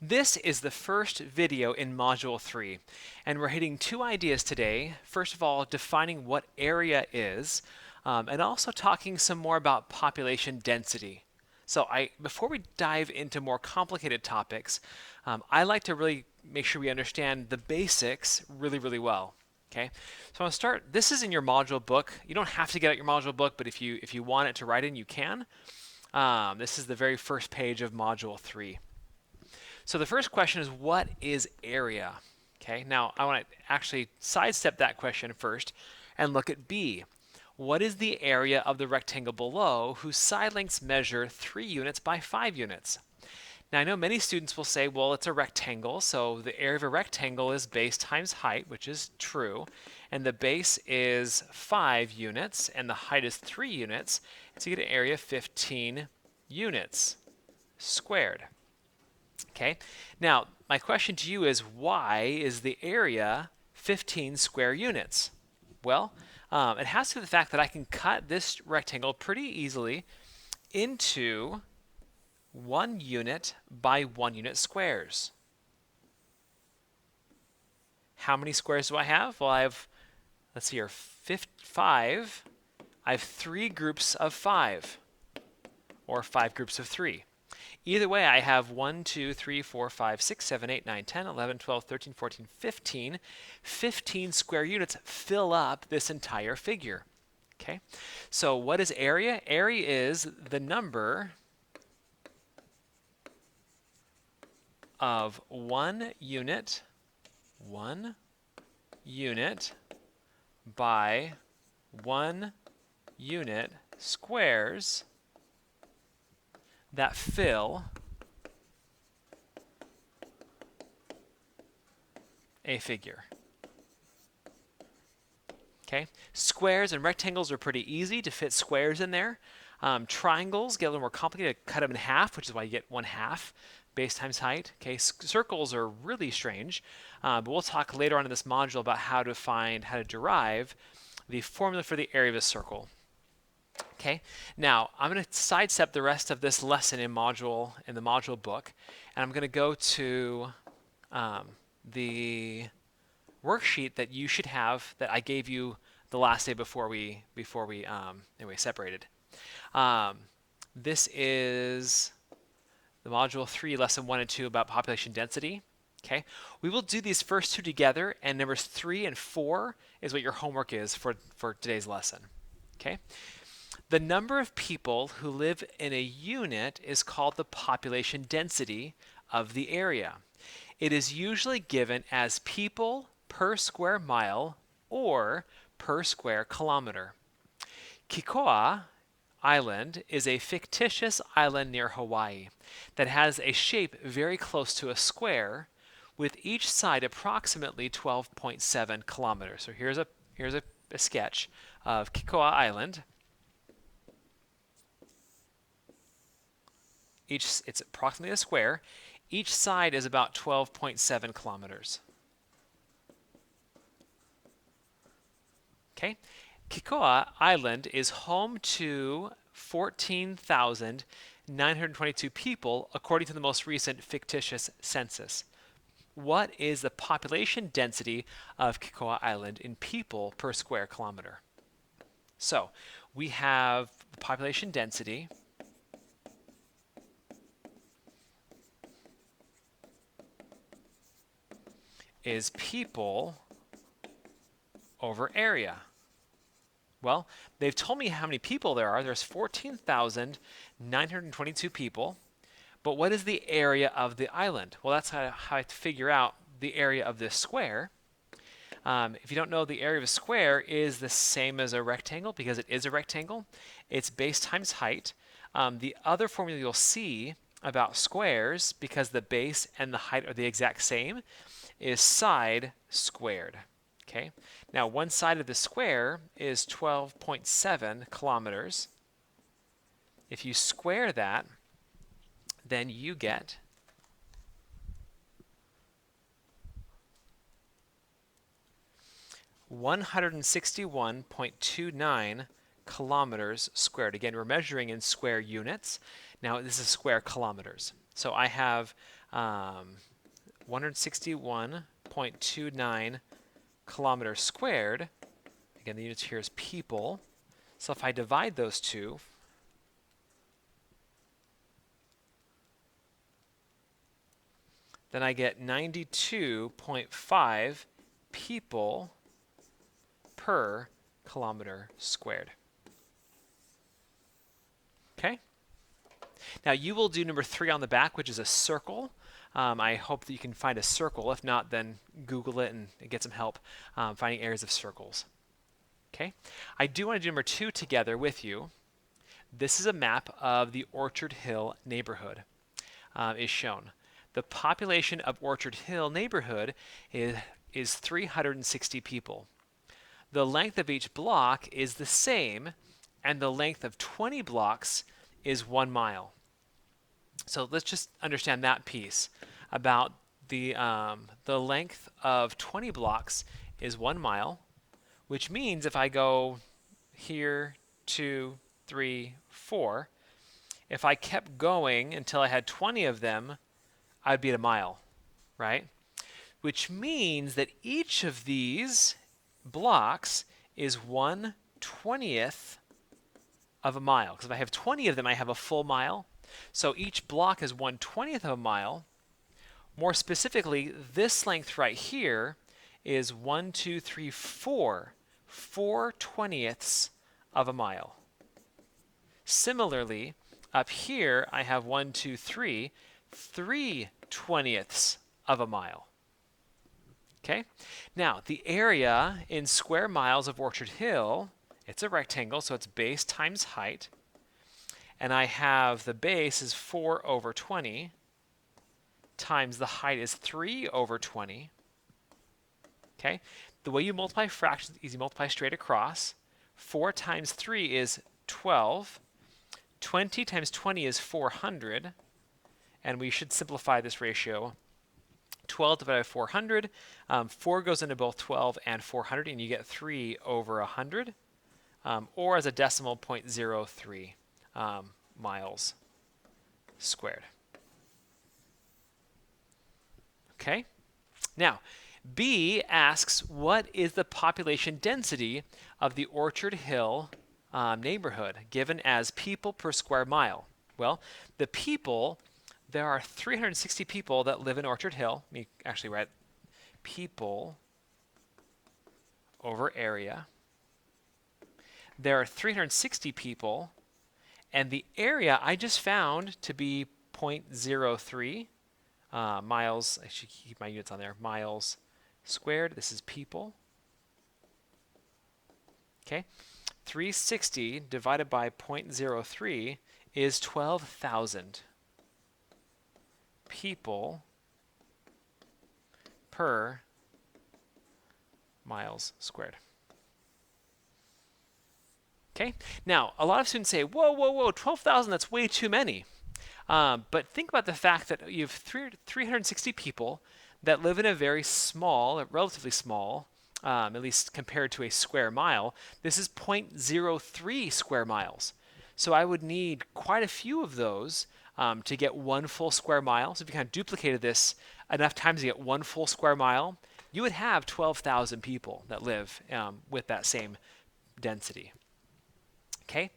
This is the first video in Module 3, and we're hitting two ideas today. First of all, defining what area is, and also talking some more about population density. So before we dive into more complicated topics, I like to really make sure we understand the basics really well. Okay, so I'm going to start. This is in your module book. You don't have to get out your module book, but if you want it to write in, you can. This is the very first page of Module 3. So the first question is, what is area? Okay, now I want to actually sidestep that question first and look at B. What is the area of the rectangle below whose side lengths measure 3 units by 5 units? Now I know many students will say, well, it's a rectangle, so the area of a rectangle is base times height, which is true, and the base is 5 units and the height is 3 units, so you get an area of 15 units squared. Okay, now my question to you is, why is the area 15 square units? Well, it has to do with the fact that I can cut this rectangle pretty easily into 1 unit by 1 unit squares. How many squares do I have? Well, I have, let's see here, 5. I have 3 groups of 5, or 5 groups of 3. Either way, I have 1, 2, 3, 4, 5, 6, 7, 8, 9, 10, 11, 12, 13, 14, 15. 15 square units fill up this entire figure. Okay, so what is area? Area is the number of 1 unit by 1 unit squares that fill a figure. Okay, squares and rectangles are pretty easy to fit squares in there. Triangles get a little more complicated. Cut them in half, which is why you get 1/2 base times height. Okay, circles are really strange, but we'll talk later on in this module about how to derive the formula for the area of a circle. Okay, now I'm going to sidestep the rest of this lesson in the module book, and I'm going to go to the worksheet that you should have that I gave you the last day before we separated. This is the module 3, lesson 1 and 2 about population density. Okay, we will do these first two together, and numbers 3 and 4 is what your homework is for today's lesson. Okay. The number of people who live in a unit is called the population density of the area. It is usually given as people per square mile or per square kilometer. Kikoa Island is a fictitious island near Hawaii that has a shape very close to a square, with each side approximately 12.7 kilometers. So here's a sketch of Kikoa Island. It's approximately a square. Each side is about 12.7 kilometers. Okay, Kikoa Island is home to 14,922 people according to the most recent fictitious census. What is the population density of Kikoa Island in people per square kilometer? So we have the population density is people over area. Well, they've told me how many people there are. There's 14,922 people. But what is the area of the island? Well, that's how I have to figure out the area of this square. If you don't know, the area of a square is the same as a rectangle because it is a rectangle. It's base times height. The other formula you'll see about squares, because the base and the height are the exact same, is side squared. Okay, now one side of the square is 12.7 kilometers. If you square that, then you get 161.29 kilometers squared. Again, we're measuring in square units. Now this is square kilometers. So I have 161.29 kilometers squared. Again, the units here is people. So if I divide those two, then I get 92.5 people per kilometer squared. Okay? Now you will do number 3 on the back, which is a circle. I hope that you can find a circle. If not, then Google it and get some help finding areas of circles. Okay? I do want to do number 2 together with you. This is a map of the Orchard Hill neighborhood is shown. The population of Orchard Hill neighborhood is 360 people. The length of each block is the same, and the length of 20 blocks is 1 mile. So let's just understand that piece about the length of 20 blocks is 1 mile, which means if I go here, 2, 3, 4, if I kept going until I had 20 of them, I'd be at a mile, right? Which means that each of these blocks is 1/20th of a mile. Because if I have 20 of them, I have a full mile. So each block is 1/20th of a mile. More specifically, this length right here is 1, 2, 3, 4. 4/20ths of a mile. Similarly, up here, I have 1, 2, 3. 3/20ths of a mile. Okay? Now, the area in square miles of Orchard Hill, it's a rectangle, so it's base times height. And I have the base is 4/20 times the height is 3/20. Okay? The way you multiply fractions is you multiply straight across. 4 times 3 is 12. 20 times 20 is 400. And we should simplify this ratio. 12 divided by 400. 4 goes into both 12 and 400, and you get 3/100, or as a decimal, 0.03 miles squared. Okay? Now, B asks, what is the population density of the Orchard Hill neighborhood, given as people per square mile? Well, the people... There are 360 people that live in Orchard Hill. Let me actually write people over area. There are 360 people, and the area I just found to be 0.03 miles. I should keep my units on there. Miles squared. This is people. Okay. 360 divided by 0.03 is 12,000. People per miles squared. Okay, now a lot of students say, whoa, 12,000, that's way too many. But think about the fact that you have 360 people that live in a very small, relatively small, at least compared to a square mile. This is 0.03 square miles. So I would need quite a few of those to get 1 full square mile. So if you kind of duplicated this enough times to get 1 full square mile, you would have 12,000 people that live with that same density. Okay?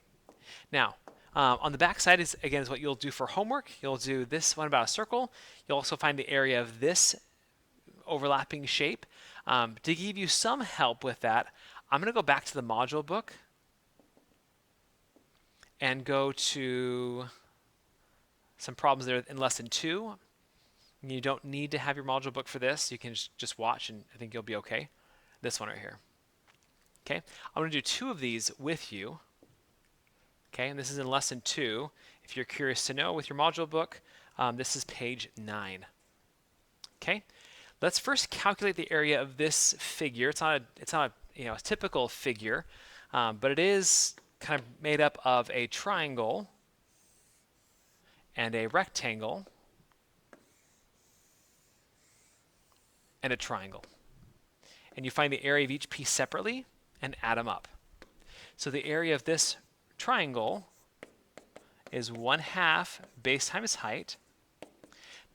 Now, on the back side is what you'll do for homework. You'll do this one about a circle. You'll also find the area of this overlapping shape. To give you some help with that, I'm going to go back to the module book and go to some problems there in lesson 2. You don't need to have your module book for this. You can just watch, and I think you'll be okay. This one right here. Okay, I'm going to do 2 of these with you. Okay, and this is in lesson 2. If you're curious to know with your module book, this is page 9. Okay, let's first calculate the area of this figure. It's not a typical figure, but it is kind of made up of a triangle and a rectangle and a triangle. And you find the area of each piece separately and add them up. So the area of this triangle is 1/2 base times height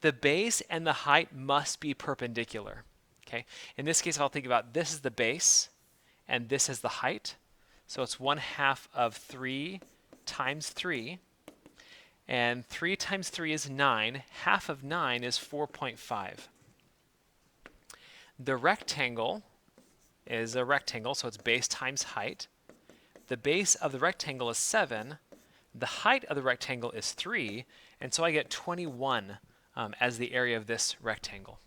the base and the height must be perpendicular. Okay. In this case, I'll think about this is the base and this is the height. So it's 1/2 of 3 times 3. And 3 times 3 is 9. Half of 9 is 4.5. The rectangle is a rectangle, so it's base times height. The base of the rectangle is 7. The height of the rectangle is 3. And so I get 21 as the area of this rectangle.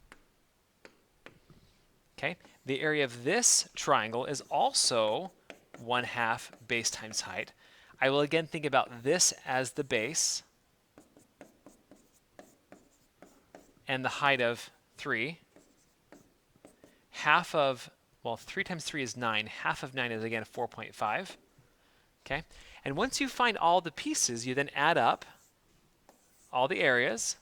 Okay. The area of this triangle is also 1/2 base times height. I will again think about this as the base and the height of 3. Half of, well, 3 times 3 is 9. Half of 9 is again 4.5. Okay? And once you find all the pieces, you then add up all the areas.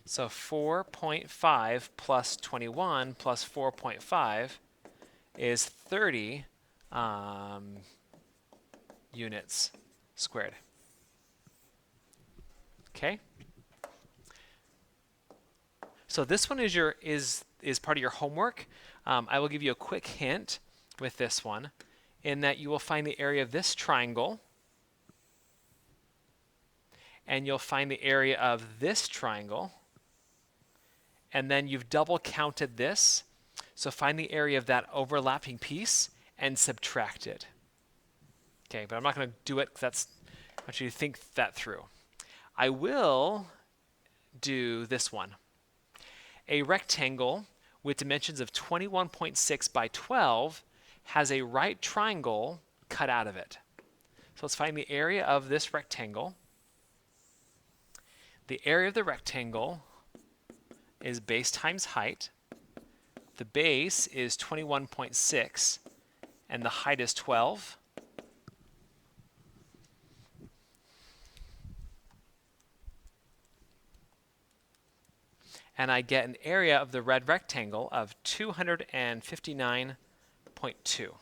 So 4.5 plus 21 plus 4.5 is 30 units squared. Okay? So this one is part of your homework. I will give you a quick hint with this one in that you will find the area of this triangle and you'll find the area of this triangle, and then you've double counted this, so find the area of that overlapping piece and subtract it. Okay, but I'm not going to do it because I want you to think that through. I will do this one. A rectangle with dimensions of 21.6 by 12 has a right triangle cut out of it. So let's find the area of this rectangle. The area of the rectangle is base times height. The base is 21.6 and the height is 12. And I get an area of the red rectangle of 259.2.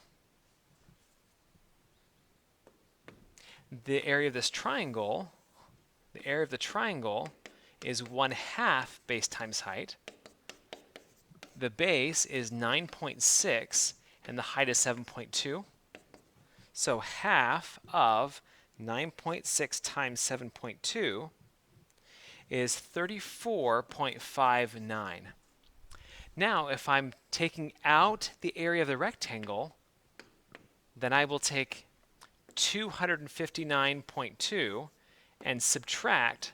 The area of this triangle, the area of the triangle is 1/2 base times height. The base is 9.6 and the height is 7.2. So half of 9.6 times 7.2 is 34.59. Now, if I'm taking out the area of the rectangle, then I will take 259.2 and subtract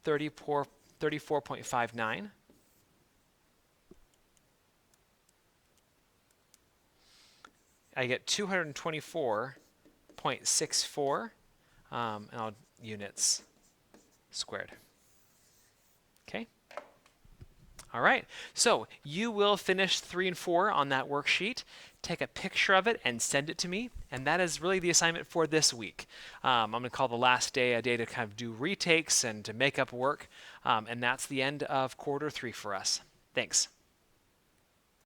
34.59. I get 224.64 units squared. Okay. All right. So you will finish 3 and 4 on that worksheet. Take a picture of it and send it to me. And that is really the assignment for this week. I'm going to call the last day a day to kind of do retakes and to make up work. And that's the end of quarter 3 for us. Thanks.